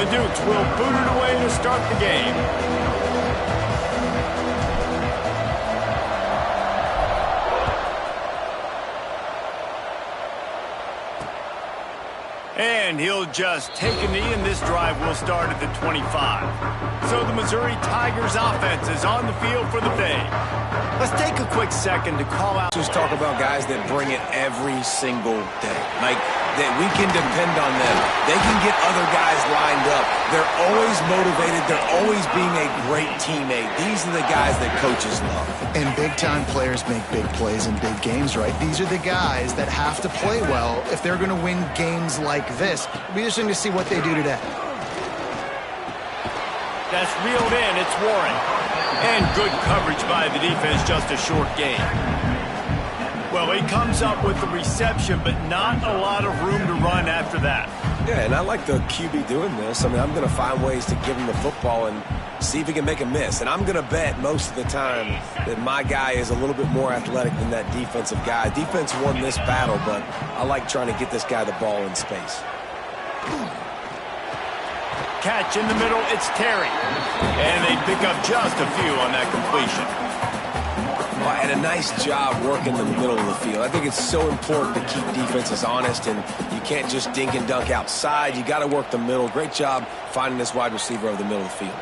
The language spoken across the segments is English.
The Dukes will boot it away to start the game. And he'll just take a knee, and this drive will start at the 25. So the Missouri Tigers offense is on the field for the day. Let's take a quick second to call out. Just talk about guys that bring it every single day. Like, that we can depend on them. They can get other guys lined up. They're always motivated. They're always being a great teammate. These are the guys that coaches love. And big-time players make big plays in big games, right? These are the guys that have to play well if they're going to win games like this. It'll be interesting to see what they do today. That's reeled in. It's Warren. And good coverage by the defense, just a short gain. Well, he comes up with the reception, but not a lot of room to run after that. Yeah, and I like the QB doing this. I mean, I'm going to find ways to give him the football and see if he can make a miss. And I'm going to bet most of the time that my guy is a little bit more athletic than that defensive guy. Defense won this battle, but I like trying to get this guy the ball in space. Catch in the middle, it's Terry. And they pick up just a few on that completion. Well, and a nice job working in the middle of the field. I think it's so important to keep defenses honest, and you can't just dink and dunk outside. You got to work the middle. Great job finding this wide receiver over the middle of the field.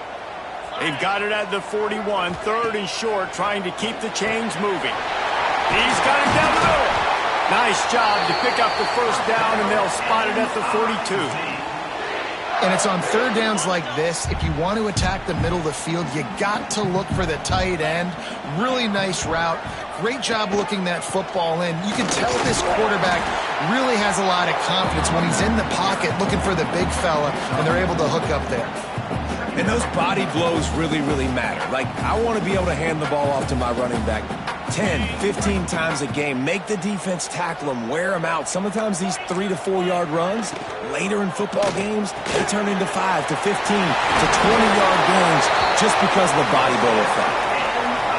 They've got it at the 41, third and short, trying to keep the chains moving. He's got it down the middle. Nice job to pick up the first down, and they'll spot it at the 42. And it's on third downs like this. If you want to attack the middle of the field, you got to look for the tight end. Really nice route. Great job looking that football in. You can tell this quarterback really has a lot of confidence when he's in the pocket looking for the big fella, and they're able to hook up there. And those body blows really, really matter. Like, I want to be able to hand the ball off to my running back 10, 15 times a game. Make the defense tackle them, wear them out. Sometimes these 3 to 4 yard runs, later in football games, they turn into 5 to 15 to 20-yard games just because of the body blow effect.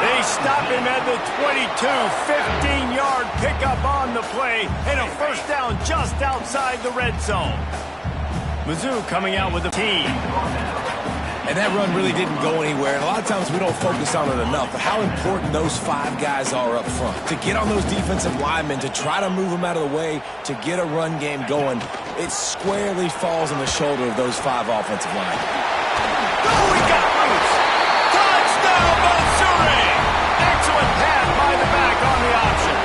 They stop him at the 22, 15-yard pickup on the play, and a first down just outside the red zone. Mizzou coming out with a team. And that run really didn't go anywhere, and a lot of times we don't focus on it enough, but how important those 5 guys are up front. To get on those defensive linemen, to try to move them out of the way, to get a run game going, it squarely falls on the shoulder of those 5 offensive linemen. Oh, he got loose! Touchdown, Missouri! Excellent pass by the back on the option.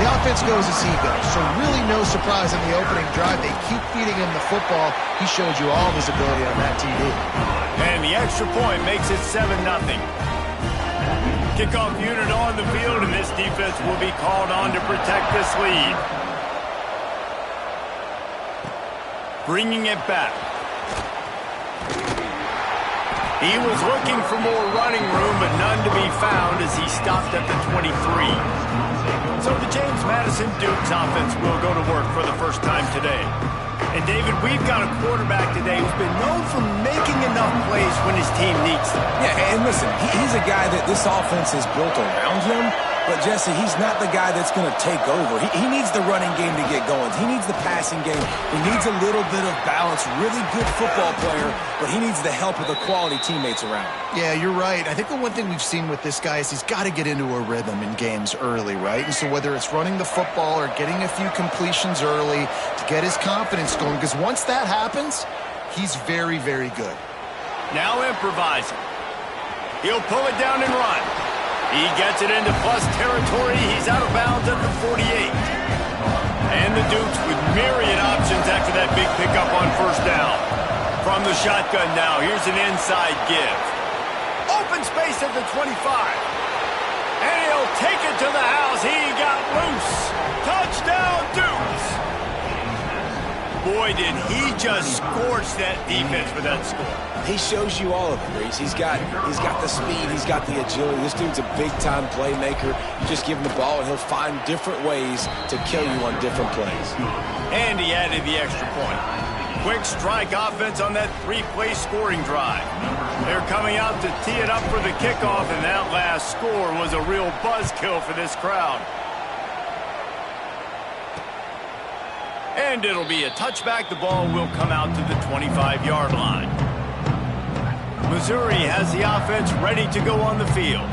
The offense goes as he goes, so really no surprise in the opening drive. They keep feeding him the football. He showed you all of his ability on that TD. And the extra point makes it 7-0. Kickoff unit on the field, and this defense will be called on to protect this lead. Bringing it back. He was looking for more running room, but none to be found as he stopped at the 23. So the James Madison Dukes offense will go to work for the first time today. And David, we've got a quarterback today who's been known for making enough plays when his team needs them. Yeah, and listen, he's a guy that this offense is built around him. But, Jesse, he's not the guy that's going to take over. He needs the running game to get going. He needs the passing game. He needs a little bit of balance. Really good football player, but he needs the help of the quality teammates around him. Yeah, you're right. I think the one thing we've seen with this guy is he's got to get into a rhythm in games early, right? And so whether it's running the football or getting a few completions early to get his confidence going, because once that happens, he's very, very good. Now improvising. He'll pull it down and run. He gets it into plus territory. He's out of bounds at the 48. And the Dukes with myriad options after that big pickup on first down. From the shotgun now, here's an inside give. Open space at the 25. And he'll take it to the house. He got loose. Touchdown, Dukes. Boy, did he just scorch that defense with that score. He shows you all of it, Reese. He's got the speed. He's got the agility. This dude's a big-time playmaker. You just give him the ball, and he'll find different ways to kill you on different plays. And he added the extra point. Quick strike offense on that 3-play scoring drive. They're coming out to tee it up for the kickoff, and that last score was a real buzzkill for this crowd. And it'll be a touchback. The ball will come out to the 25-yard line. Missouri has the offense ready to go on the field.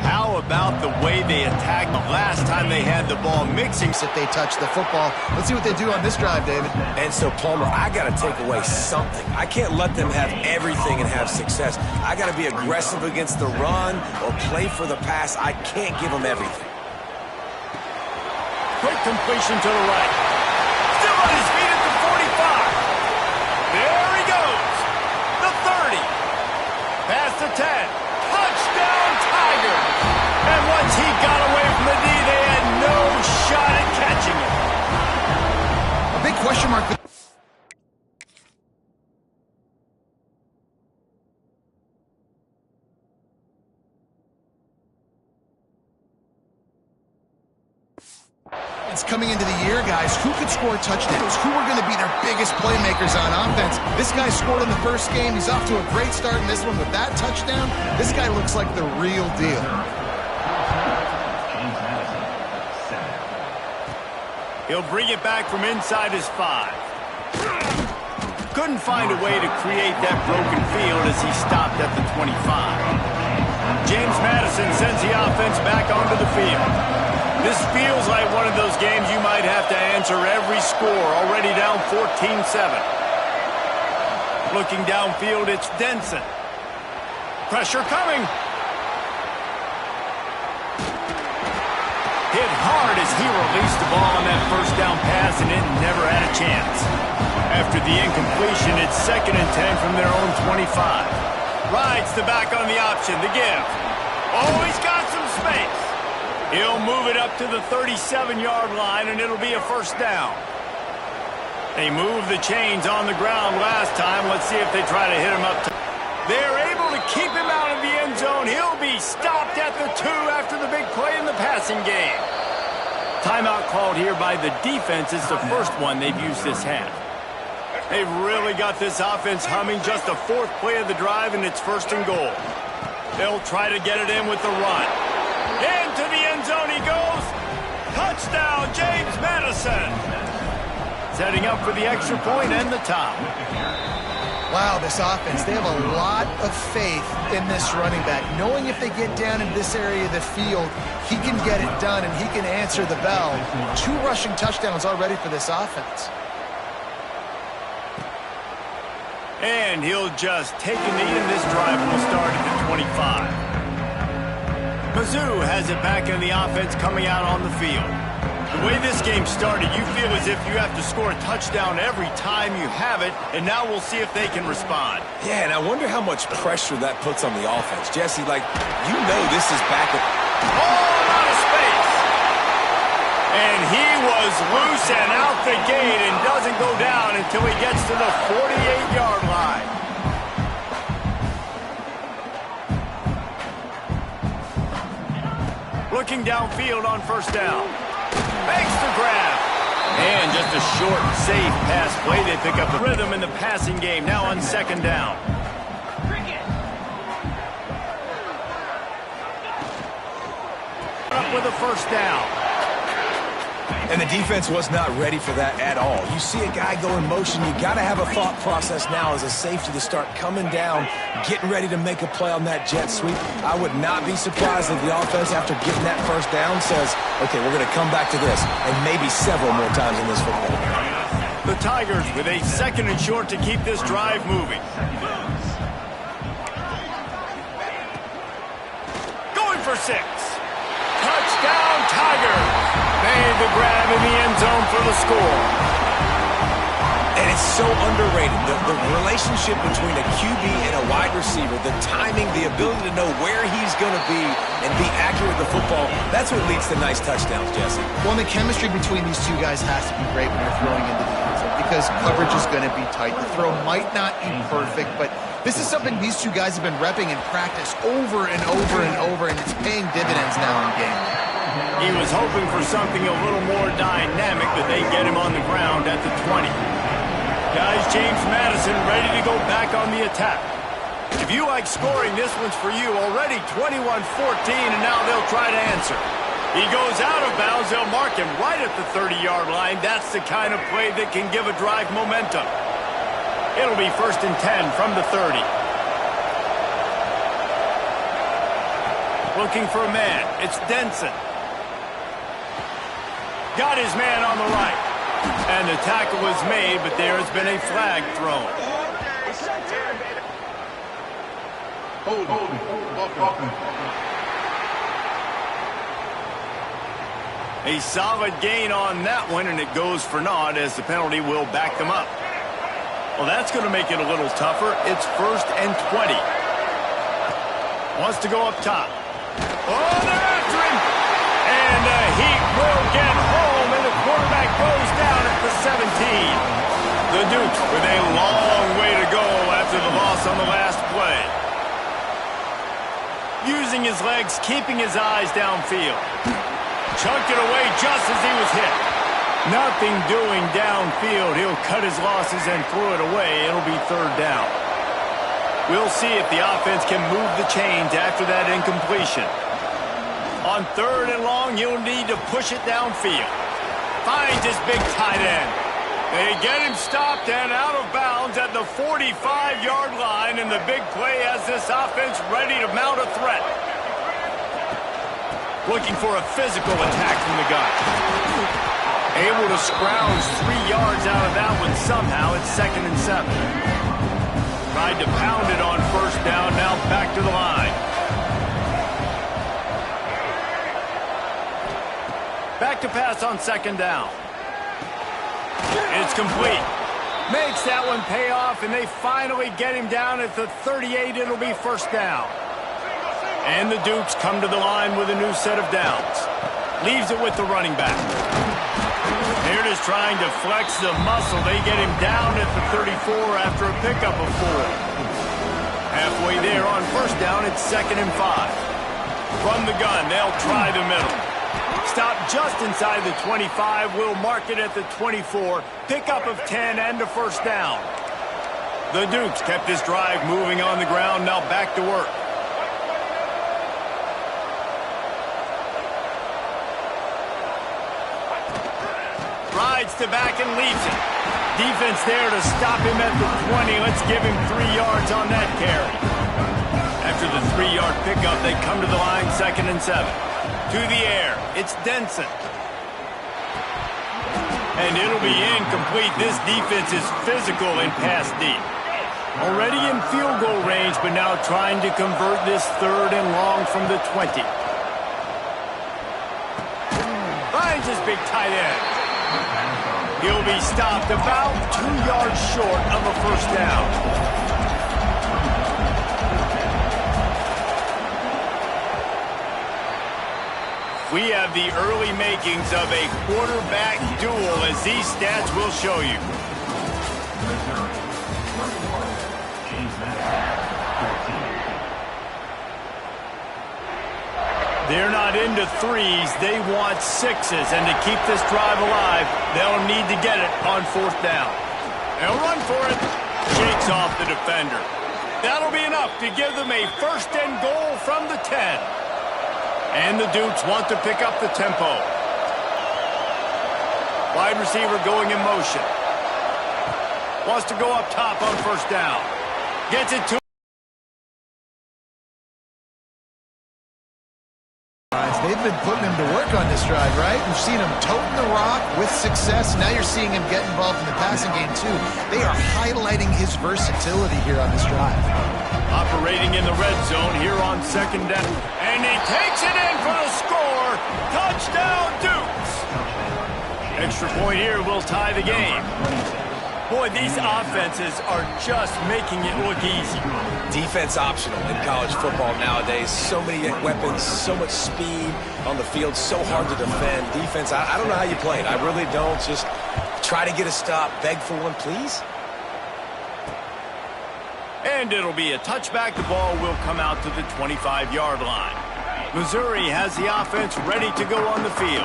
How about the way they attacked the last time they had the ball mixing? If they touch the football. Let's see what they do on this drive, David. And so, Palmer, I got to take away something. I can't let them have everything and have success. I got to be aggressive against the run or play for the pass. I can't give them everything. Quick completion to the right. Still on his feet at the 45. There he goes. The 30. Past the 10. Touchdown, Tigers. And once he got away from the D, they had no shot at catching him. A big question mark. It's coming into the year, guys. Who could score touchdowns? Who are going to be their biggest playmakers on offense? This guy scored in the first game. He's off to a great start in this one with that touchdown. This guy looks like the real deal. He'll bring it back from inside his 5. Couldn't find a way to create that broken field as he stopped at the 25. James Madison sends the offense back onto the field. This feels like one of those games you might have to answer every score, already down 14-7. Looking downfield, it's Denson. Pressure coming. Hit hard as he released the ball on that first down pass, and it never had a chance. After the incompletion, it's 2nd and 10 from their own 25. Rides the back on the option, the give. Oh, he's got some space. He'll move it up to the 37-yard line, and it'll be a first down. They moved the chains on the ground last time. Let's see if they try to hit him up. They're able to keep him out of the end zone. He'll be stopped at the 2 after the big play in the passing game. Timeout called here by the defense. It's the first one they've used this half. They've really got this offense humming. Just the 4th play of the drive, and it's 1st and goal. They'll try to get it in with the run. Into the end zone he goes. Touchdown, James Madison. Setting up for the extra point and the top. Wow, this offense, they have a lot of faith in this running back. Knowing if they get down in this area of the field, he can get it done and he can answer the bell. 2 rushing touchdowns already for this offense. And he'll just take a knee, and this drive will start at the 25. Mizzou has it back in the offense coming out on the field. The way this game started, you feel as if you have to score a touchdown every time you have it, and now we'll see if they can respond. Yeah, and I wonder how much pressure that puts on the offense. Jesse, like, you know this is back at... All out of space. And he was loose and out the gate and doesn't go down until he gets to the 48-yard line. Looking downfield on first down. Makes the grab. And just a short, safe pass play. They pick up the rhythm in the passing game. Now on 2nd down. Up with a first down. And the defense was not ready for that at all. You see a guy go in motion, you got to have a thought process now as a safety to start coming down, getting ready to make a play on that jet sweep. I would not be surprised if the offense, after getting that first down, says, okay, we're going to come back to this, and maybe several more times in this football game. The Tigers with a 2nd and short to keep this drive moving. Going for 6. Touchdown, Tigers. Made the grab in the end zone for the score. And it's so underrated. The relationship between a QB and a wide receiver, the timing, the ability to know where he's going to be and be accurate with the football, that's what leads to nice touchdowns, Jesse. Well, the chemistry between these two guys has to be great when they're throwing into the end zone because coverage is going to be tight. The throw might not be perfect, but this is something these two guys have been repping in practice over and over and over, and it's paying dividends now in game. He was hoping for something a little more dynamic, but they get him on the ground at the 20. Guys, James Madison ready to go back on the attack. If you like scoring, this one's for you. Already 21-14, and now they'll try to answer. He goes out of bounds. They'll mark him right at the 30-yard line. That's the kind of play that can give a drive momentum. It'll be 1st and 10 from the 30. Looking for a man. It's Denson. Got his man on the right. And the tackle was made, but there has been a flag thrown. A solid gain on that one, and it goes for naught as the penalty will back them up. Well, that's going to make it a little tougher. It's 1st and 20. Wants to go up top. Oh, they're after him! And the Heat will get home, and the quarterback goes down at the 17. The Dukes with a long way to go after the loss on the last play. Using his legs, keeping his eyes downfield. Chunked it away just as he was hit. Nothing doing downfield. He'll cut his losses and throw it away. It'll be 3rd down. We'll see if the offense can move the chains after that incompletion. On 3rd and long, he'll need to push it downfield. Finds his big tight end. They get him stopped and out of bounds at the 45-yard line, and the big play has this offense ready to mount a threat. Looking for a physical attack from the gun. Able to scrounge 3 yards out of that one somehow. It's 2nd and 7. Tried to pound it on 1st down. Now back to the line. Back to pass on 2nd down. It's complete. Makes that one pay off, and they finally get him down at the 38. It'll be 1st down. And the Dukes come to the line with a new set of downs. Leaves it with the running back. Here it is trying to flex the muscle. They get him down at the 34 after a pickup of 4. Halfway there on 1st down, it's 2nd and 5. From the gun, they'll try the middle. Stop just inside the 25. We'll mark it at the 24. Pickup of 10 and a 1st down. The Dukes kept this drive moving on the ground. Now back to work. Rides to back and leaves it. Defense there to stop him at the 20. Let's give him 3 yards on that carry. After the 3-yard pickup, they come to the line 2nd and 7. To the air, it's Denson. And it'll be incomplete. This defense is physical and pass deep. Already in field goal range, but now trying to convert this 3rd and long from the 20. Finds his big tight end. He'll be stopped about 2 yards short of a 1st down. We have the early makings of a quarterback duel, as these stats will show you. They're not into 3s, they want 6s, and to keep this drive alive, they'll need to get it on 4th down. They'll run for it. Shakes off the defender. That'll be enough to give them a 1st and goal from the 10. And the Dukes want to pick up the tempo. Wide receiver going in motion. Wants to go up top on 1st down. Gets it to They've been putting him to work on this drive, right? We've seen him toting the rock with success. Now you're seeing him get involved in the passing game, too. They are highlighting his versatility here on this drive. Operating in the red zone here on 2nd down. And he takes it in for the score. Touchdown, Dukes. Extra point here will tie the game. Boy, these offenses are just making it look easy. Defense optional in college football nowadays. So many weapons, so much speed on the field, so hard to defend. Defense, I don't know how you play it. I really don't. Just try to get a stop, beg for one, please. And it'll be a touchback. The ball will come out to the 25-yard line. Missouri has the offense ready to go on the field.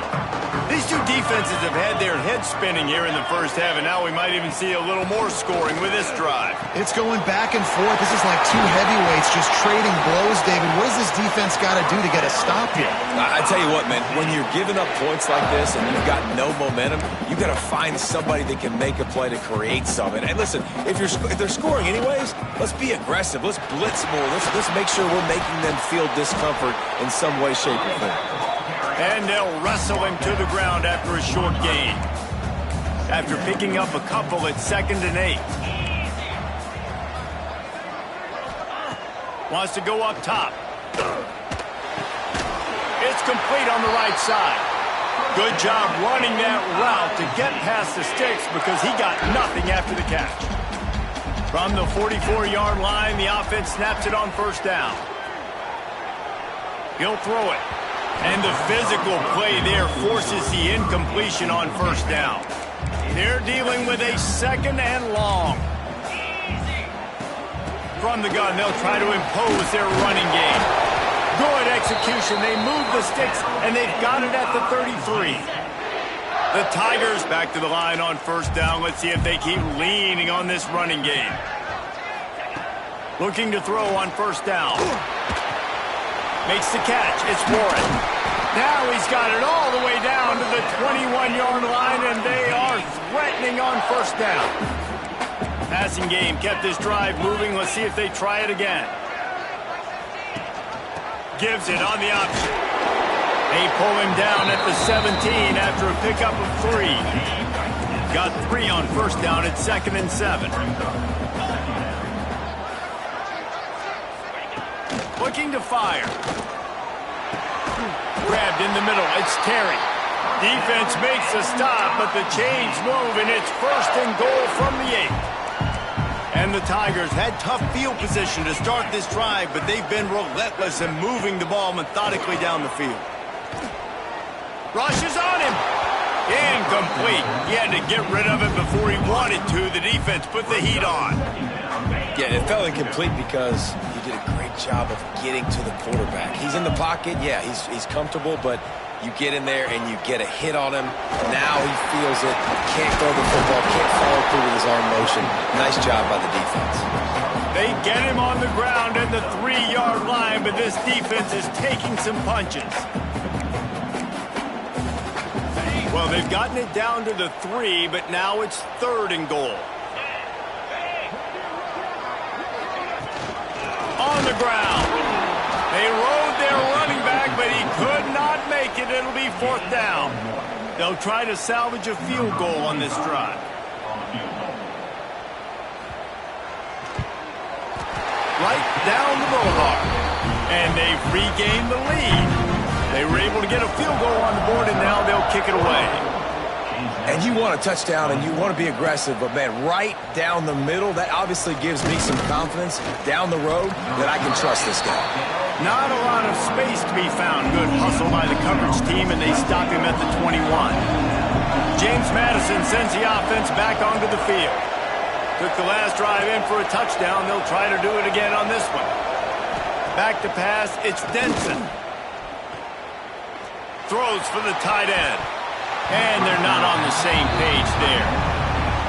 These two defenses have had their heads spinning here in the first half, and now we might even see a little more scoring with this drive. It's going back and forth. This is like two heavyweights just trading blows, David. What does this defense got to do to get a stop here? I tell you what, man, when you're giving up points like this and you've got no momentum, you got to find somebody that can make a play to create something. And listen, if they're scoring anyways, let's be aggressive. Let's blitz more. Let's make sure we're making them feel discomfort in some way, shape, or form. And they'll wrestle him to the ground after a short gain. After picking up a couple at 2nd and 8. Wants to go up top. It's complete on the right side. Good job running that route to get past the sticks because he got nothing after the catch. From the 44-yard line, the offense snaps it on 1st down. He'll throw it. And the physical play there forces the incompletion on 1st down. They're dealing with a 2nd and long. From the gun, they'll try to impose their running game. Good execution. They move the sticks, and they've got it at the 33. The Tigers back to the line on 1st down. Let's see if they keep leaning on this running game. Looking to throw on 1st down. Makes the catch. It's Warren. Now he's got it all the way down to the 21-yard line, and they are threatening on 1st down. Passing game kept this drive moving. Let's see if they try it again. Gives it on the option. They pull him down at the 17 after a pickup of 3. Got 3 on 1st down at 2nd and 7. Looking to fire. Grabbed in the middle. It's Terry. Defense makes a stop, but the chains move, and it's 1st and goal from the 8. And the Tigers had tough field position to start this drive, but they've been relentless in moving the ball methodically down the field. Rushes on him. Incomplete. He had to get rid of it before he wanted to. The defense put the heat on. Yeah, it felt incomplete because he did a great job of getting to the quarterback. He's in the pocket. Yeah, he's comfortable, but you get in there and you get a hit on him. Now he feels it. Can't throw the football, can't follow through with his arm motion. Nice job by the defense. They get him on the ground at the 3-yard line, but this defense is taking some punches. Well, they've gotten it down to the 3, but now it's 3rd and goal. On the ground. They rode their running back, but he could not make it. It'll be 4th down. They'll try to salvage a field goal on this drive. Right down the boulevard. And they've regained the lead. They were able to get a field goal on the board, and now they'll kick it away. And you want a touchdown, and you want to be aggressive, but, man, right down the middle, that obviously gives me some confidence down the road that I can trust this guy. Not a lot of space to be found. Good hustle by the coverage team, and they stop him at the 21. James Madison sends the offense back onto the field. Took the last drive in for a touchdown. They'll try to do it again on this one. Back to pass, it's Denson. Throws for the tight end. And they're not on the same page there.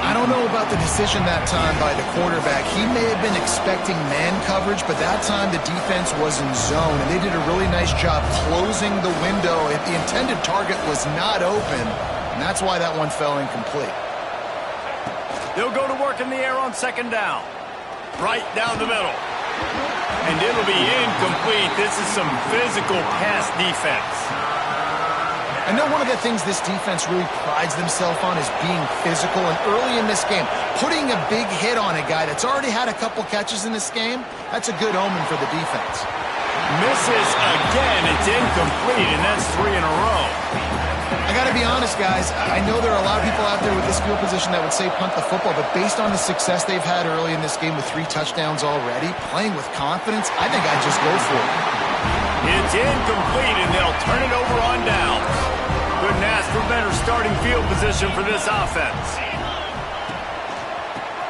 I don't know about the decision that time by the quarterback. He may have been expecting man coverage, but that time the defense was in zone, and they did a really nice job closing the window. The intended target was not open, and that's why that one fell incomplete. They'll go to work in the air on 2nd down. Right down the middle. And it'll be incomplete. This is some physical pass defense. I know one of the things this defense really prides themselves on is being physical, and early in this game, putting a big hit on a guy that's already had a couple catches in this game, that's a good omen for the defense. Misses again. It's incomplete, and that's 3 in a row. I got to be honest, guys. I know there are a lot of people out there with this field position that would say punt the football, but based on the success they've had early in this game with 3 touchdowns already, playing with confidence, I think I'd just go for it. It's incomplete, and they'll turn it over on downs. Couldn't ask for better starting field position for this offense.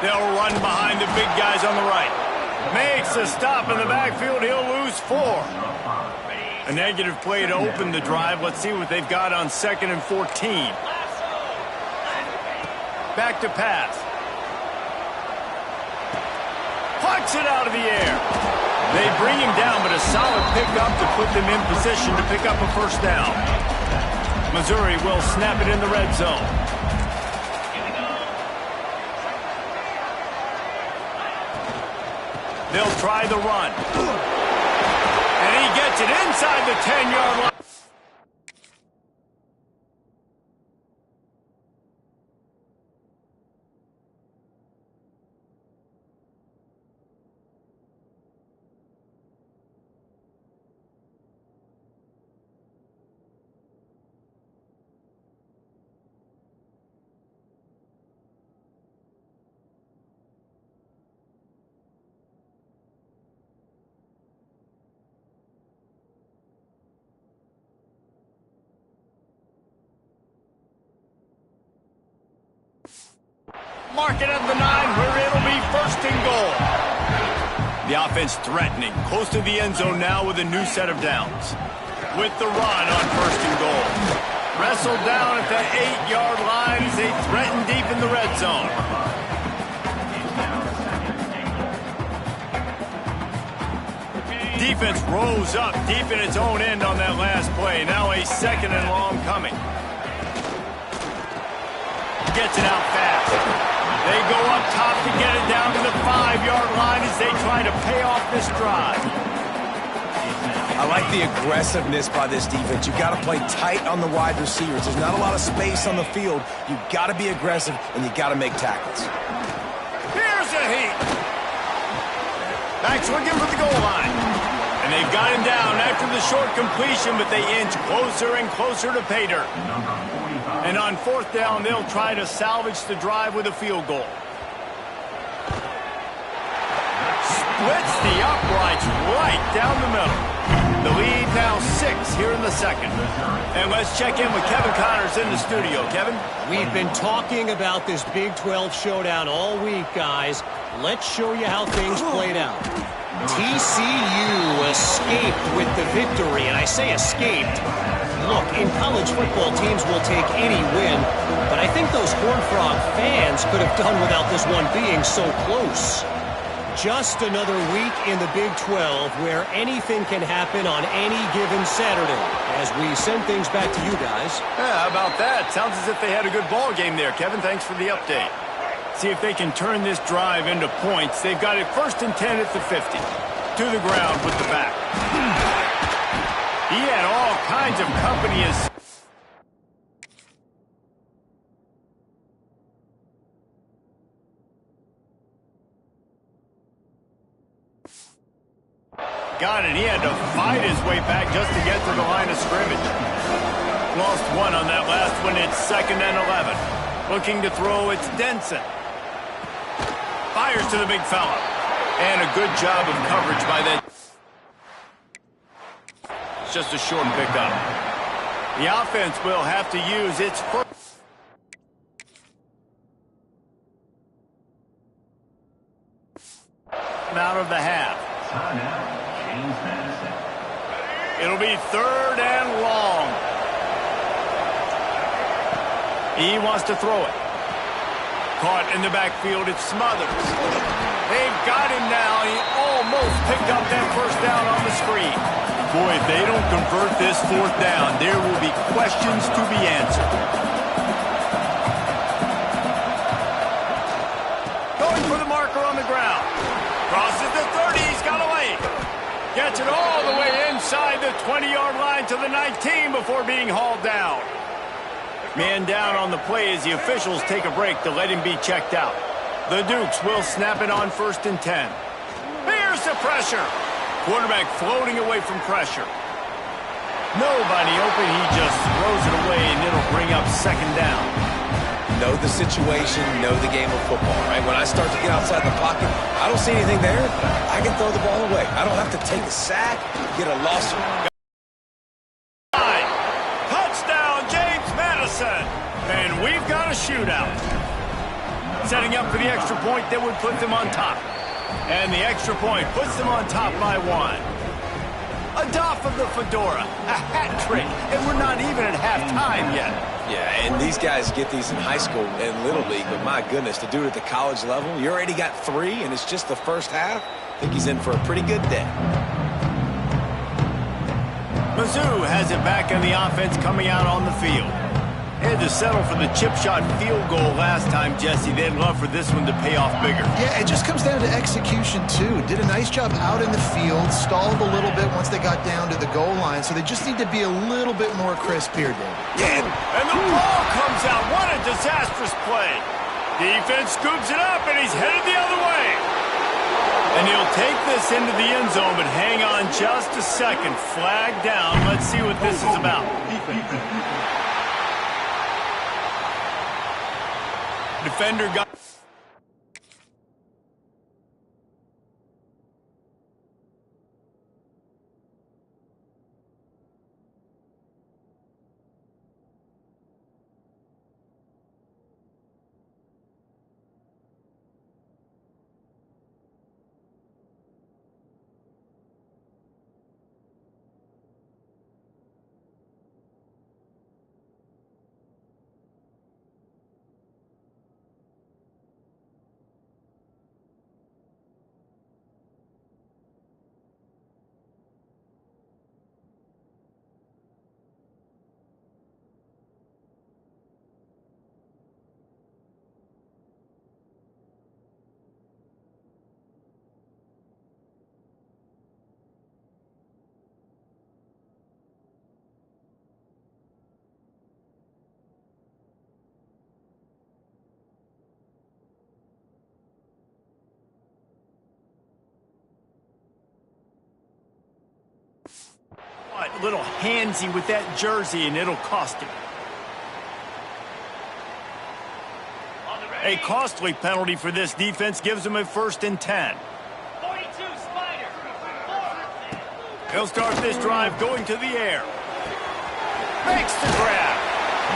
They'll run behind the big guys on the right. Makes a stop in the backfield. He'll lose 4. A negative play to open the drive. Let's see what they've got on 2nd and 14. Back to pass. Pucks it out of the air. They bring him down, but a solid pickup to put them in position to pick up a first down. Missouri will snap it in the red zone. They'll try the run. And he gets it inside the 10-yard line. Mark it at the 9, where it'll be 1st and goal. The offense threatening, close to the end zone now with a new set of downs. With the run on 1st and goal. Wrestled down at the 8-yard line as they threaten deep in the red zone. Defense rose up deep in its own end on that last play. Now a 2nd and long coming. Gets it out fast. They go up top to get it down to the 5-yard line as they try to pay off this drive. I like the aggressiveness by this defense. You've got to play tight on the wide receivers. There's not a lot of space on the field. You've got to be aggressive, and you've got to make tackles. Here's a heat. Back swinging for the goal line. And they've got him down after the short completion, but they inch closer and closer to pay dirt. And on 4th down, they'll try to salvage the drive with a field goal. Splits the uprights right down the middle. The lead now 6 here in the 2nd. And let's check in with Kevin Connors in the studio. Kevin? We've been talking about this Big 12 showdown all week, guys. Let's show you how things played out. TCU escaped with the victory, and I say escaped. Look, in college football, teams will take any win, but I think those Horned Frog fans could have done without this one being so close. Just another week in the Big 12 where anything can happen on any given Saturday as we send things back to you guys. Yeah, how about that? Sounds as if they had a good ball game there, Kevin. Thanks for the update. See if they can turn this drive into points. They've got it 1st and 10 at the 50. To the ground with the back. He had all kinds of company as... Got it. He had to fight his way back just to get to the line of scrimmage. Lost one on that last one. It's 2nd and 11. Looking to throw, it's Denson. Fires to the big fella. And a good job of coverage by that. It's just a short pickup. The offense will have to use its first. Out of the half. It'll be 3rd and long. He wants to throw it. Caught in the backfield, it's Smothers. They've got him now. He almost picked up that first down on the screen. Boy, if they don't convert this 4th down, there will be questions to be answered. Going for the marker on the ground. Crosses the 30. He's got away. Gets it all the way inside the 20-yard line to the 19 before being hauled down. Man down on the play as the officials take a break to let him be checked out. The Dukes will snap it on 1st and 10. Here's the pressure. Quarterback floating away from pressure. Nobody open. He just throws it away, and it'll bring up 2nd down. Know the situation, know the game of football, right? When I start to get outside the pocket, I don't see anything there. I can throw the ball away. I don't have to take a sack, get a loss. And we've got a shootout. Setting up for the extra point that would put them on top. And the extra point puts them on top by 1. A doff of the fedora, a hat trick, and we're not even at halftime yet. Yeah, and these guys get these in high school and Little League, but my goodness, to do it at the college level, you already got 3, and it's just the first half. I think he's in for a pretty good day. Mizzou has it back in the offense coming out on the field. They had to settle for the chip shot field goal last time, Jesse. They'd love for this one to pay off bigger. Yeah, it just comes down to execution, too. Did a nice job out in the field, stalled a little bit once they got down to the goal line, so they just need to be a little bit more crisp here, Dave. Yeah, and the ball comes out. What a disastrous play. Defense scoops it up, and he's headed the other way. And he'll take this into the end zone, but hang on just a second. Flag down. Let's see what this is about. Defender got... little handsy with that jersey, and it'll cost him. A costly penalty for this defense gives him a 1st and 10. 42 Spider. He'll start this drive going to the air. Makes the grab.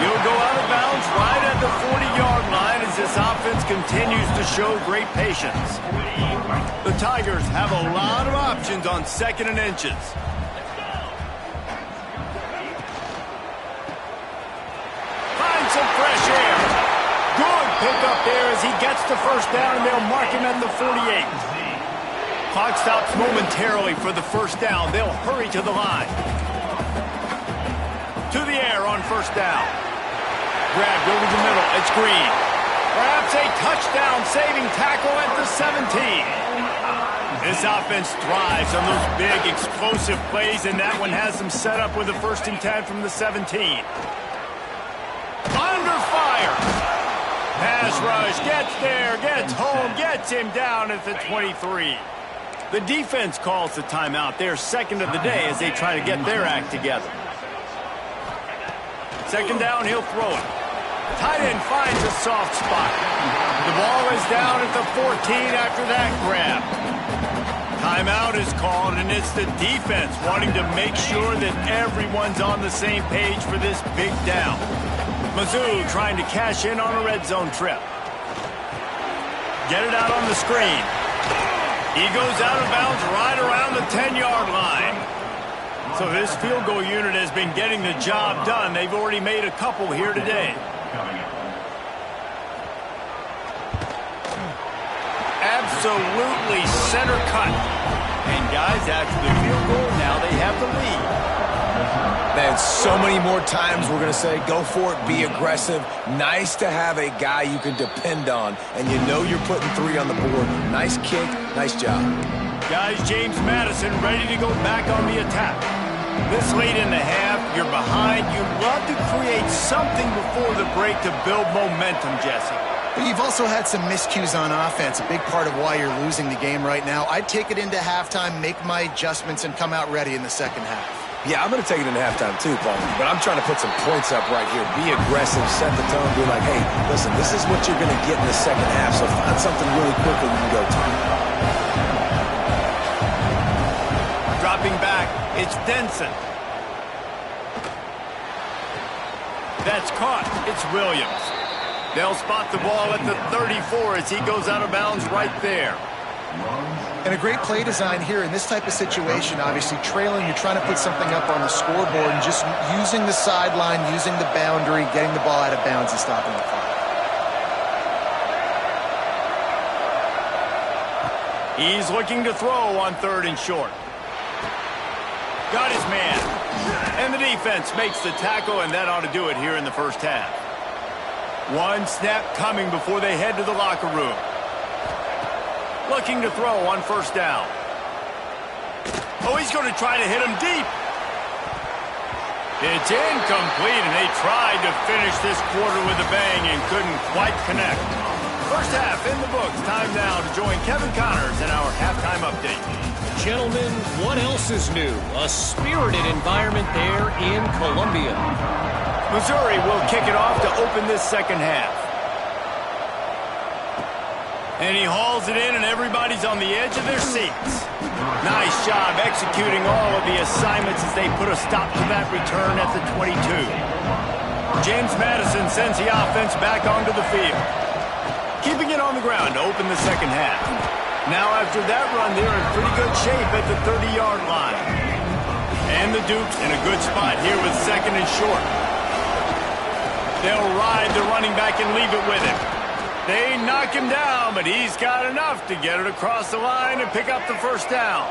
He'll go out of bounds right at the 40-yard line as this offense continues to show great patience. The Tigers have a lot of options on 2nd and inches. Some fresh air. Good pickup there as he gets the 1st down, and they'll mark him at the 48. Clock stops momentarily for the 1st down. They'll hurry to the line. To the air on 1st down. Grabbed over the middle. It's Green. Perhaps a touchdown-saving tackle at the 17. This offense thrives on those big, explosive plays, and that one has them set up with a 1st and 10 from the 17. Under fire. Pass rush, gets there, gets home, gets him down at the 23. The defense calls the timeout. They're 2nd of the day as they try to get their act together. 2nd down, he'll throw it. Tight end finds a soft spot. The ball is down at the 14 after that grab. Timeout is called, and it's the defense wanting to make sure that everyone's on the same page for this big down. Mizzou trying to cash in on a red zone trip. Get it out on the screen. He goes out of bounds right around the 10-yard line. So this field goal unit has been getting the job done. They've already made a couple here today. Absolutely center cut. And guys, after the field goal, now they have the lead. Man, so many more times we're going to say, go for it, be aggressive. Nice to have a guy you can depend on, and you know you're putting 3 on the board. Nice kick, nice job. Guys, James Madison ready to go back on the attack. This late in the half, you're behind. You love to create something before the break to build momentum, Jesse. But you've also had some miscues on offense, a big part of why you're losing the game right now. I'd take it into halftime, make my adjustments, and come out ready in the 2nd half. Yeah, I'm going to take it into halftime too, Paul. But I'm trying to put some points up right here. Be aggressive, set the tone, be like, hey, listen, this is what you're going to get in the 2nd half, so find something really quickly you can go to. Dropping back, it's Denson. That's caught. It's Williams. They'll spot the ball at the 34 as he goes out of bounds right there. And a great play design here in this type of situation. Obviously, trailing, you're trying to put something up on the scoreboard and just using the sideline, using the boundary, getting the ball out of bounds and stopping the clock. He's looking to throw on 3rd and short. Got his man. And the defense makes the tackle, and that ought to do it here in the first half. One snap coming before they head to the locker room. Looking to throw on 1st down. Oh, he's going to try to hit him deep. It's incomplete, and they tried to finish this quarter with a bang and couldn't quite connect. First half in the books. Time now to join Kevin Connors in our halftime update. Gentlemen, what else is new? A spirited environment there in Columbia. Missouri will kick it off to open this second half. And he hauls it in, and everybody's on the edge of their seats. Nice job executing all of the assignments as they put a stop to that return at the 22. James Madison sends the offense back onto the field. Keeping it on the ground to open the second half. Now after that run, they're in pretty good shape at the 30-yard line. And the Dukes in a good spot here with 2nd and short. They'll ride the running back and leave it with him. They knock him down, but he's got enough to get it across the line and pick up the 1st down.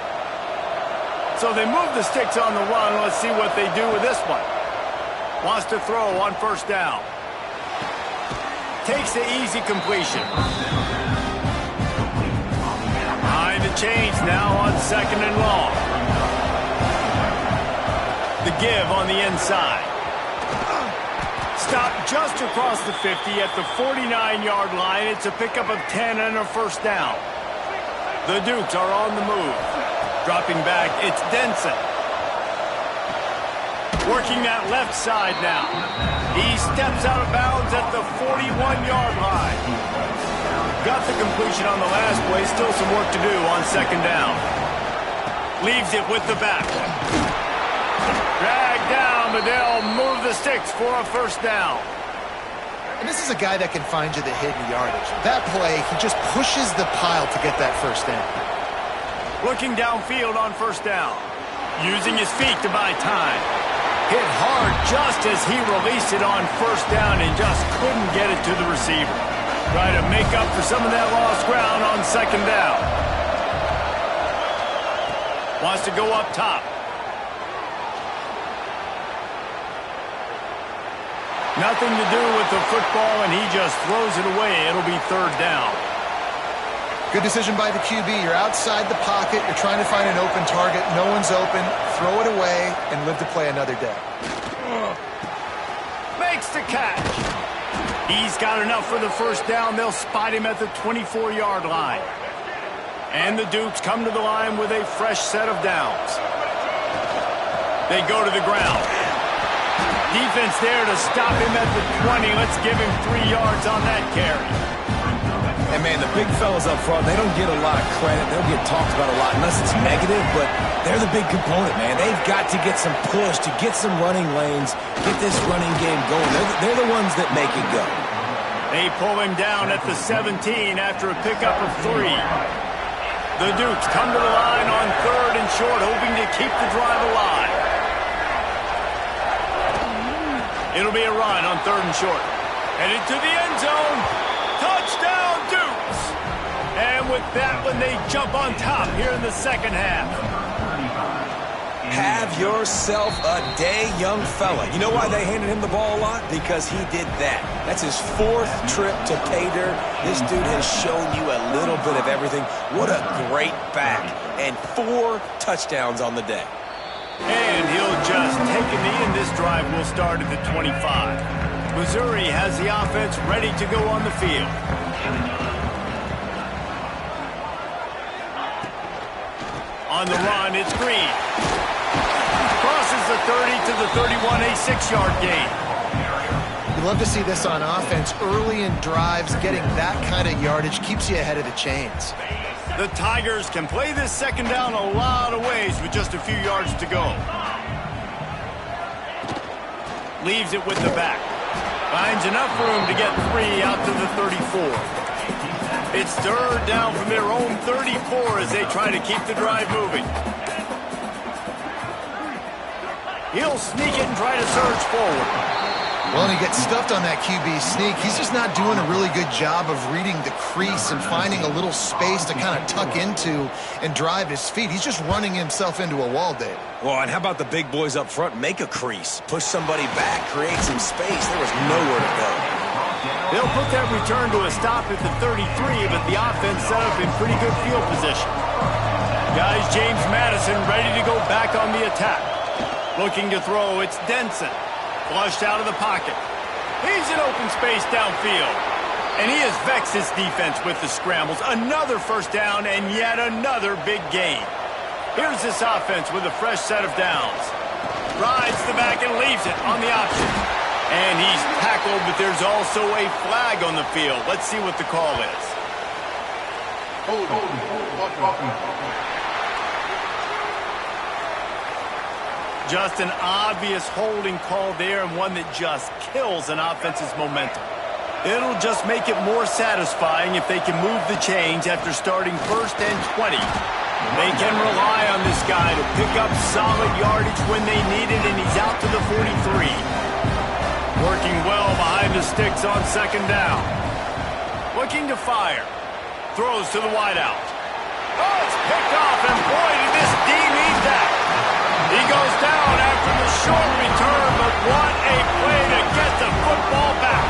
So they move the sticks on the run. Let's see what they do with this one. Wants to throw on 1st down. Takes the easy completion. Behind the chains now on 2nd and long. The give on the inside. Stop just across the 50 at the 49-yard line. It's a pickup of 10 and a 1st down. The Dukes are on the move. Dropping back, it's Denson. Working that left side now. He steps out of bounds at the 41-yard line. Got the completion on the last play. Still some work to do on 2nd down. Leaves it with the back. Dragged down, but they'll move the sticks for a 1st down. And this is a guy that can find you the hidden yardage. That play, he just pushes the pile to get that 1st down. Looking downfield on 1st down. Using his feet to buy time. Hit hard just as he released it on 1st down and just couldn't get it to the receiver. Try to make up for some of that lost ground on 2nd down. Wants to go up top. Nothing to do with the football, and he just throws it away. It'll be 3rd down. Good decision by the QB. You're outside the pocket. You're trying to find an open target. No one's open. Throw it away and live to play another day. Makes the catch. He's got enough for the 1st down. They'll spot him at the 24-yard line. And the Dukes come to the line with a fresh set of downs. They go to the ground. Defense there to stop him at the 20. Let's give him 3 yards on that carry. And, man, the big fellas up front, they don't get a lot of credit. They don't get talked about a lot unless it's negative, but they're the big component, man. They've got to get some push, to get some running lanes, get this running game going. They're the ones that make it go. They pull him down at the 17 after a pickup of 3. The Dukes come to the line on 3rd and short, hoping to keep the drive alive. It'll be a run on 3rd and short. Headed to the end zone. Touchdown, Dukes! And with that one, they jump on top here in the 2nd half. Have yourself a day, young fella. You know why they handed him the ball a lot? Because he did that. That's his 4th trip to pay dirt. This dude has shown you a little bit of everything. What a great back. And 4 touchdowns on the day. And he'll just take a knee, and this drive will start at the 25. Missouri has the offense ready to go on the field. On the run, it's Green. Crosses the 30 to the 31, a 6-yard gain. You love to see this on offense. Early in drives, getting that kind of yardage keeps you ahead of the chains. The Tigers can play this 2nd down a lot of ways with just a few yards to go. Leaves it with the back. Finds enough room to get 3 out to the 34. It's third down from their own 34 as they try to keep the drive moving. He'll sneak it and try to surge forward. Well, and he gets stuffed on that QB sneak. He's just not doing a really good job of reading the crease and finding a little space to kind of tuck into and drive his feet. He's just running himself into a wall, Dave. Well, and how about the big boys up front? Make a crease. Push somebody back. Create some space. There was nowhere to go. They'll put that return to a stop at the 33, but the offense set up in pretty good field position. Guys, James Madison ready to go back on the attack. Looking to throw, it's Denson. Flushed out of the pocket. He's in open space downfield. And he has vexed his defense with the scrambles. Another first down and yet another big gain. Here's this offense with a fresh set of downs. Rides the back and leaves it on the option. And he's tackled, but there's also a flag on the field. Let's see what the call is. Just an obvious holding call there, and one that just kills an offense's momentum. It'll just make it more satisfying if they can move the chains after starting first and 20. They can rely on this guy to pick up solid yardage when they need it, and he's out to the 43. Working well behind the sticks on second down. Looking to fire. Throws to the wideout. Oh, it's picked off, and boy, did this D need that. He goes down after the short return, but what a play to get the football back.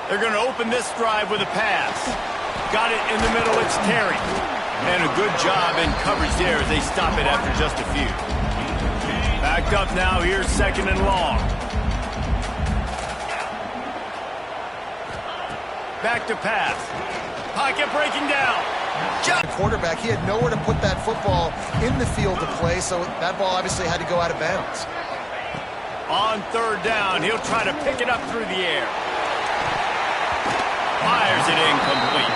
They're going to open this drive with a pass. Got it in the middle, it's Terry. And a good job in coverage there as they stop it after just a few. Backed up now, here's second and long. Back to pass. Pocket breaking down. Quarterback, he had nowhere to put that football in the field to play, so that ball obviously had to go out of bounds. On third down, he'll try to pick it up through the air. Fires it incomplete.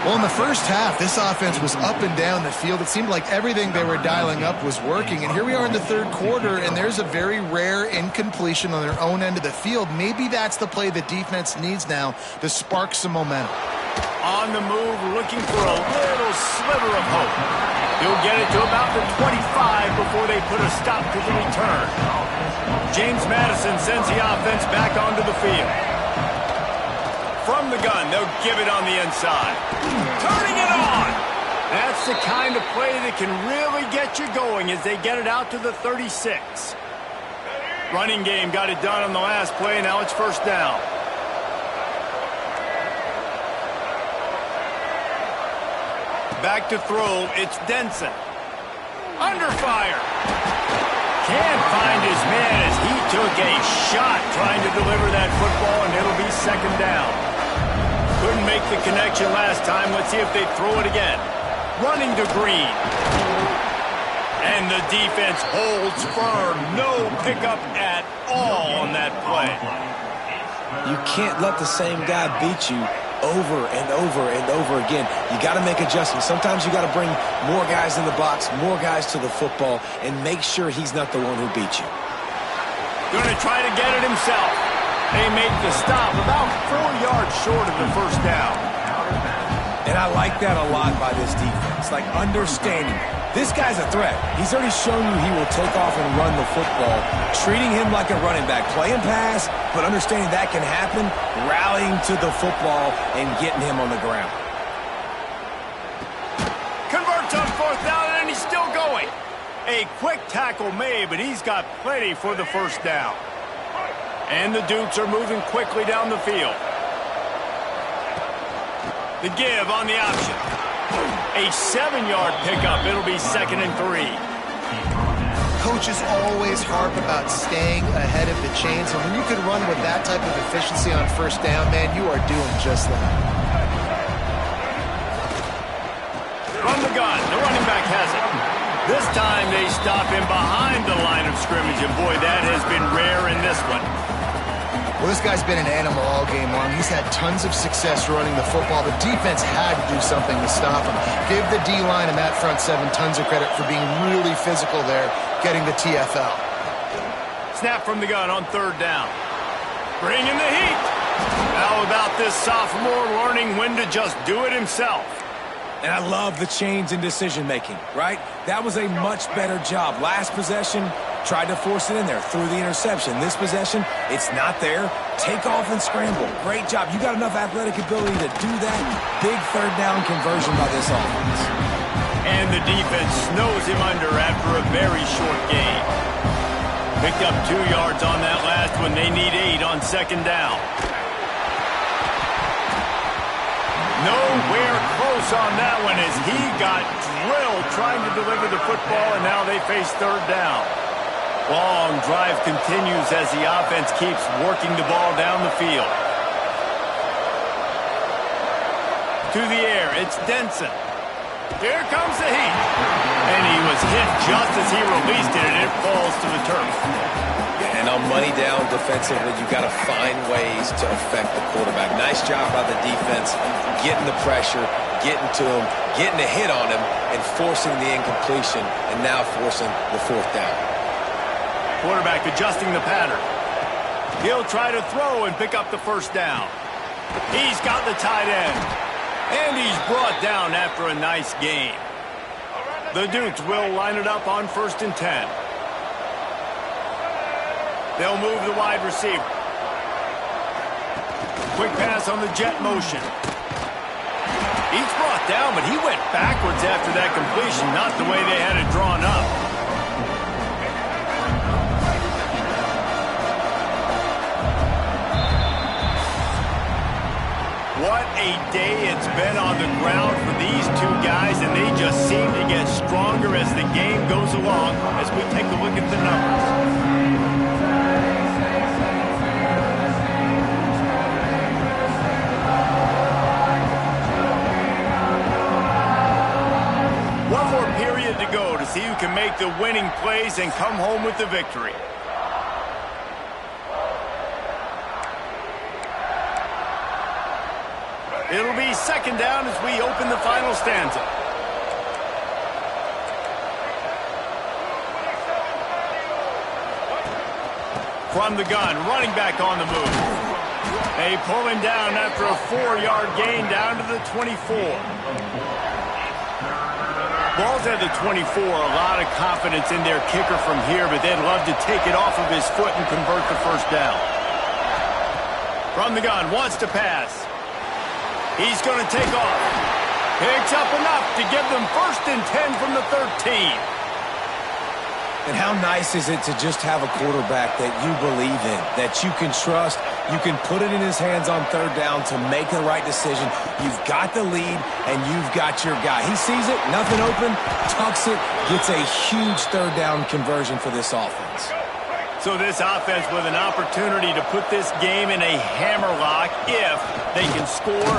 Well, in the first half, this offense was up and down the field. It seemed like everything they were dialing up was working. And here we are in the third quarter, and there's a very rare incompletion on their own end of the field. Maybe that's the play the defense needs now to spark some momentum. On the move, looking for a little sliver of hope. He'll get it to about the 25 before they put a stop to the return. James Madison sends the offense back onto the field. From the gun, they'll give it on the inside. Turning it on! That's the kind of play that can really get you going as they get it out to the 36. Running game got it done on the last play, now it's first down. Back to throw, it's Denson. Under fire. Can't find his man as he took a shot trying to deliver that football, and it'll be second down. Couldn't make the connection last time. Let's see if they throw it again. Running to Green. And the defense holds firm. No pickup at all on that play. You can't let the same guy beat you over and over and over again. You got to make adjustments. Sometimes you got to bring more guys in the box, more guys to the football, and make sure he's not the one who beat you. Going to try to get it himself. They make the stop about 4 yards short of the first down. And I like that a lot by this defense, like understanding this guy's a threat. He's already shown you he will take off and run the football, treating him like a running back, playing pass, but understanding that can happen, rallying to the football and getting him on the ground. Converts on fourth down, and he's still going. A quick tackle made, but he's got plenty for the first down. And the Dukes are moving quickly down the field. The give on the option. A 7-yard pickup. It'll be second and 3. Coaches always harp about staying ahead of the chains, and when you can run with that type of efficiency on first down, man, you are doing just that. From the gun, the running back has it. This time they stop him behind the line of scrimmage, and boy, that has been rare in this one. Well, this guy's been an animal all game long. He's had tons of success running the football. The defense had to do something to stop him. Give the D-line and that front seven tons of credit for being really physical there, getting the TFL. Snap from the gun on third down. Bringing the heat. How about this sophomore learning when to just do it himself? And I love the change in decision-making, right? That was a much better job. Last possession, tried to force it in there, threw the interception. This possession, it's not there. Take off and scramble. Great job. You got enough athletic ability to do that. Big third down conversion by this offense. And the defense snows him under after a very short gain. Picked up 2 yards on that last one. They need 8 on second down. Nowhere close on that one as he got drilled trying to deliver the football, and now they face third down. Long drive continues as the offense keeps working the ball down the field. To the air, it's Denson. Here comes the heat. And he was hit just as he released it, and it falls to the turf. And on money down defensively, you got to find ways to affect the quarterback. Nice job by the defense, getting the pressure, getting to him, getting a hit on him, and forcing the incompletion, and now forcing the fourth down. Quarterback adjusting the pattern. He'll try to throw and pick up the first down. He's got the tight end. And he's brought down after a nice gain. The Dukes will line it up on 1st and 10. They'll move the wide receiver. Quick pass on the jet motion. He's brought down, but he went backwards after that completion, not the way they had it drawn up. What a day it's been on the ground for these two guys, and they just seem to get stronger as the game goes along as we take a look at the numbers. One more period to go to see who can make the winning plays and come home with the victory. It'll be second down as we open the final stanza. From the gun, running back on the move. They pull him down after a 4-yard gain down to the 24. Ball's at the 24, a lot of confidence in their kicker from here, but they'd love to take it off of his foot and convert the first down. From the gun, wants to pass. He's going to take off. Picks up enough to give them 1st and 10 from the 13. And how nice is it to just have a quarterback that you believe in, that you can trust, you can put it in his hands on third down to make the right decision. You've got the lead, and you've got your guy. He sees it, nothing open, tucks it, gets a huge third down conversion for this offense. So this offense with an opportunity to put this game in a hammerlock if they can score.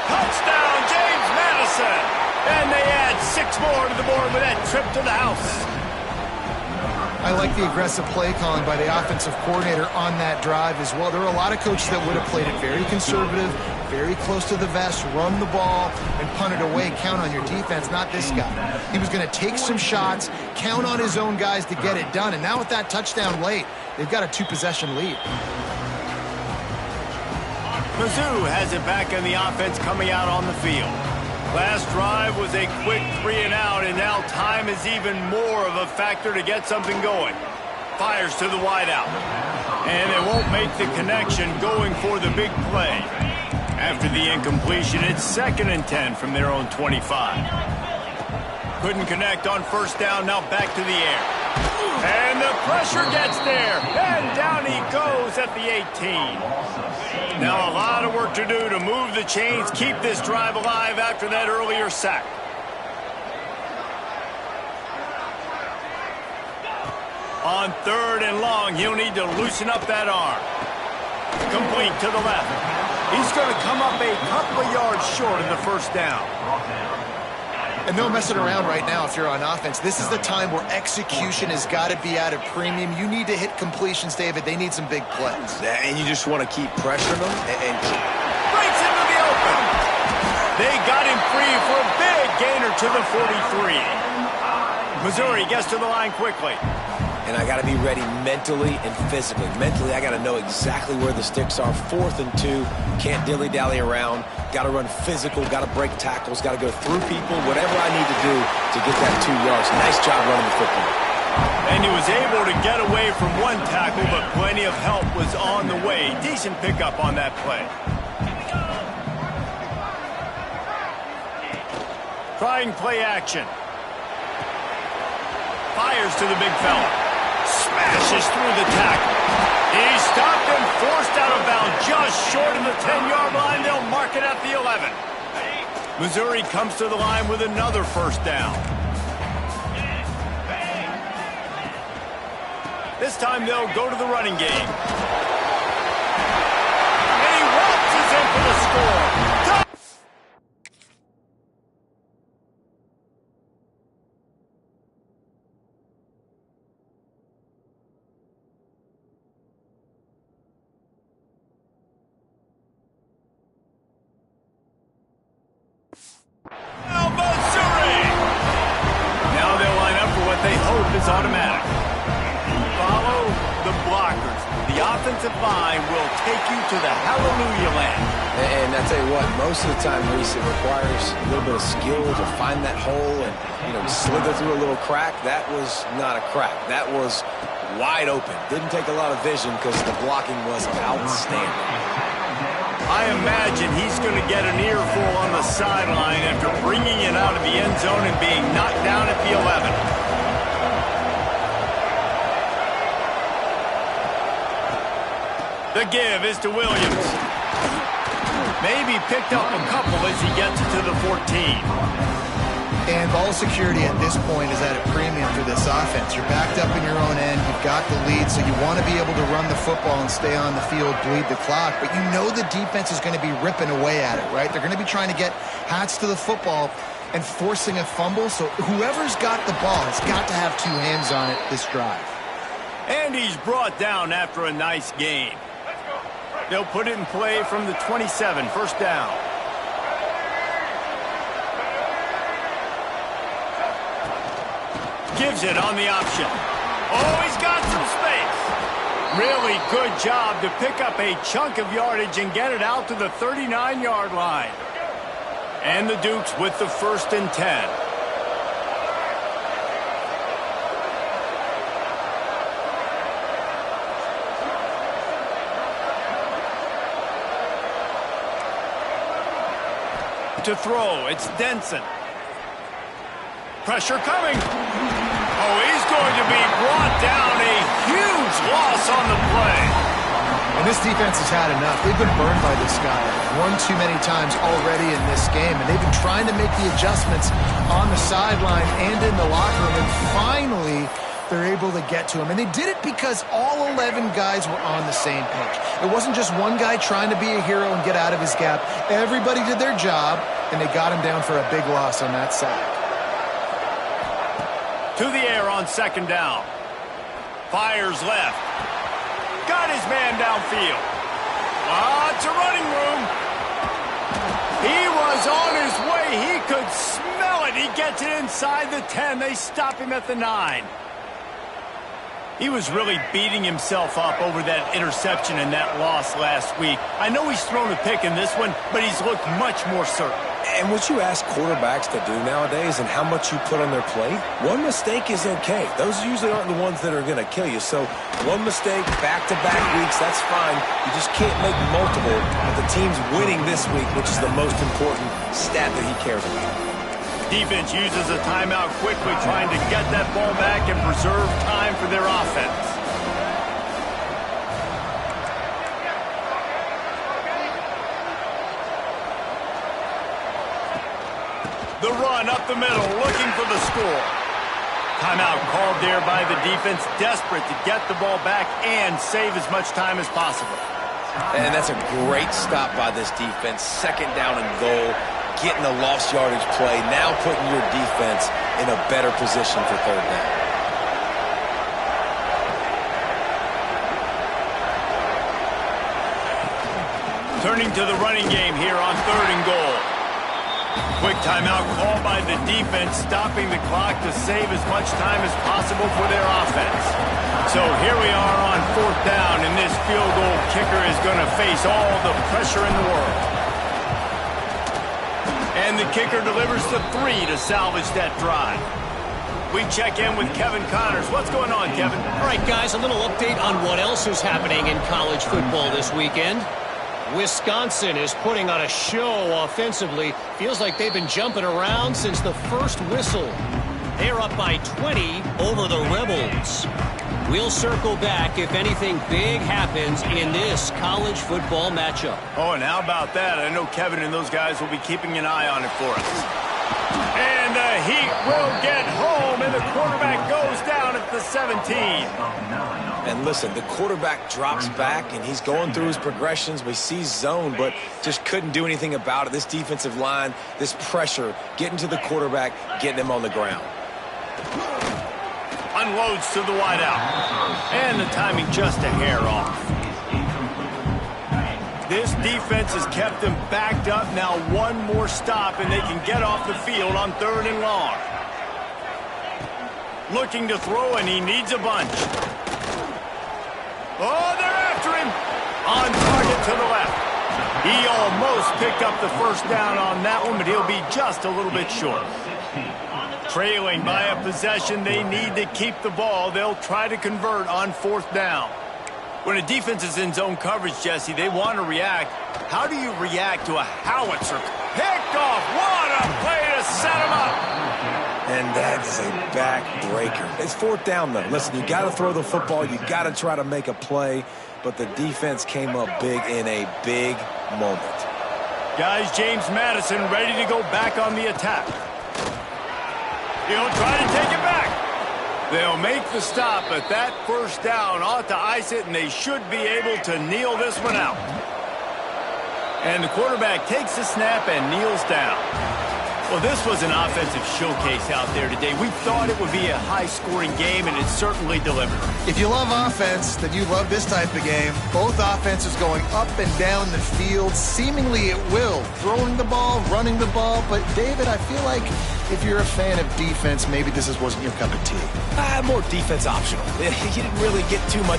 Touchdown, James Madison! And they add 6 more to the board with that trip to the house. I like the aggressive play calling by the offensive coordinator on that drive as well. There are a lot of coaches that would have played it very conservative, very close to the vest, run the ball, and punt it away. Count on your defense, not this guy. He was going to take some shots, count on his own guys to get it done. And now with that touchdown late, they've got a 2-possession lead. Mizzou has it back in the offense coming out on the field. Last drive was a quick 3-and-out, and now time is even more of a factor to get something going. Fires to the wideout. And they won't make the connection going for the big play. After the incompletion, it's 2nd and 10 from their own 25. Couldn't connect on first down, now back to the air. And the pressure gets there, and down he goes at the 18. Now a lot of work to do to move the chains, keep this drive alive after that earlier sack. On 3rd and long, he'll need to loosen up that arm. Complete to the left. He's going to come up a couple of yards short of the first down. And no messing around right now if you're on offense. This is the time where execution has got to be at a premium. You need to hit completions, David. They need some big plays. And you just want to keep pressuring them. And breaks into the open. They got him free for a big gainer to the 43. Missouri gets to the line quickly. and I got to be ready mentally and physically. Mentally, I got to know exactly where the sticks are. 4th and 2, can't dilly-dally around. Got to run physical, got to break tackles, got to go through people, whatever I need to do to get that 2 yards. Nice job running the football. And he was able to get away from one tackle, but plenty of help was on the way. Decent pickup on that play. Trying play action. Fires to the big fella. Smashes through the tackle. He's stopped and forced out of bounds just short of the 10-yard line. They'll mark it at the 11. Missouri comes to the line with another first down. This time they'll go to the running game. And he waltzes in for the score. Missouri! Now they'll line up for what they hope is automatic. Follow the blockers. The offensive line will take you to the hallelujah land. And I tell you what, most of the time, Reese, it requires a little bit of skill to find that hole and, slither through a little crack. That was not a crack. That was wide open. Didn't take a lot of vision because the blocking was outstanding. I imagine he's going to get an earful on the sideline after bringing it out of the end zone and being knocked down at the 11. The give is to Williams. Maybe picked up a couple as he gets it to the 14. And ball security at this point is at a premium for this offense. You're backed up in your own end. You've got the lead, so you want to be able to run the football and stay on the field, bleed the clock. But you know the defense is going to be ripping away at it, right? They're going to be trying to get hats to the football and forcing a fumble. So whoever's got the ball has got to have 2 hands on it this drive. And he's brought down after a nice game. They'll put it in play from the 27, first down. Gives it on the option. Oh, he's got some space. Really good job to pick up a chunk of yardage and get it out to the 39-yard line. And the Dukes with the 1st and 10. To throw, it's Denson. Pressure coming. Oh, he's going to be brought down. A huge loss on the play. And this defense has had enough. They've been burned by this guy one too many times already in this game, and they've been trying to make the adjustments on the sideline and in the locker room, and finally they're able to get to him. And they did it because all 11 guys were on the same page. It wasn't just one guy trying to be a hero and get out of his gap. Everybody did their job, and they got him down for a big loss on that sack. To the air on 2nd down. Fires left. Got his man downfield. Lots of running room. He was on his way. He could smell it. He gets it inside the 10. They stop him at the 9. He was really beating himself up over that interception and that loss last week. I know he's thrown a pick in this one, but he's looked much more certain. And what you ask quarterbacks to do nowadays and how much you put on their plate, one mistake is okay. Those usually aren't the ones that are going to kill you. So one mistake, back-to-back weeks, that's fine. You just can't make multiple. But the team's winning this week, which is the most important stat that he cares about. Defense uses a timeout quickly, trying to get that ball back and preserve time for their offense. The run up the middle, looking for the score. Timeout called there by the defense, desperate to get the ball back and save as much time as possible. And that's a great stop by this defense. 2nd down and goal. Getting a lost yardage play, now putting your defense in a better position for 3rd down. Turning to the running game here on 3rd and goal. Quick timeout called by the defense, stopping the clock to save as much time as possible for their offense. So here we are on 4th down, and this field goal kicker is going to face all the pressure in the world. And the kicker delivers the 3 to salvage that drive. We check in with Kevin Connors. What's going on, Kevin? All right, guys, a little update on what else is happening in college football this weekend. Wisconsin is putting on a show offensively. Feels like they've been jumping around since the first whistle. They're up by 20 over the Rebels. We'll circle back if anything big happens in this college football matchup. Oh, and how about that? I know Kevin and those guys will be keeping an eye on it for us. And the Heat will get home, and the quarterback goes down at the 17. And listen, the quarterback drops back, and he's going through his progressions. We see zone, but just couldn't do anything about it. This defensive line, this pressure, getting to the quarterback, getting him on the ground. Unloads to the wideout. And the timing just a hair off. This defense has kept them backed up. Now one more stop, and they can get off the field on 3rd and long. Looking to throw, and he needs a bunch. Oh, they're after him. On target to the left. He almost picked up the first down on that one, but he'll be just a little bit short. Trailing by a possession, they need to keep the ball. They'll try to convert on 4th down. When a defense is in zone coverage, Jesse, they want to react. How do you react to a howitzer? Picked off. What a play to set him up. And that is a backbreaker. It's 4th down, though. Listen, you got to throw the football. You got to try to make a play. But the defense came up big in a big moment. Guys, James Madison ready to go back on the attack. He'll try to take it back. They'll make the stop, but that first down ought to ice it, and they should be able to kneel this one out. And the quarterback takes the snap and kneels down. Well, this was an offensive showcase out there today. We thought it would be a high-scoring game, and it certainly delivered. If you love offense, then you love this type of game. Both offenses going up and down the field, seemingly at will. Throwing the ball, running the ball. But, David, I feel like if you're a fan of defense, maybe this wasn't your cup of tea. More defense optional. You didn't really get too much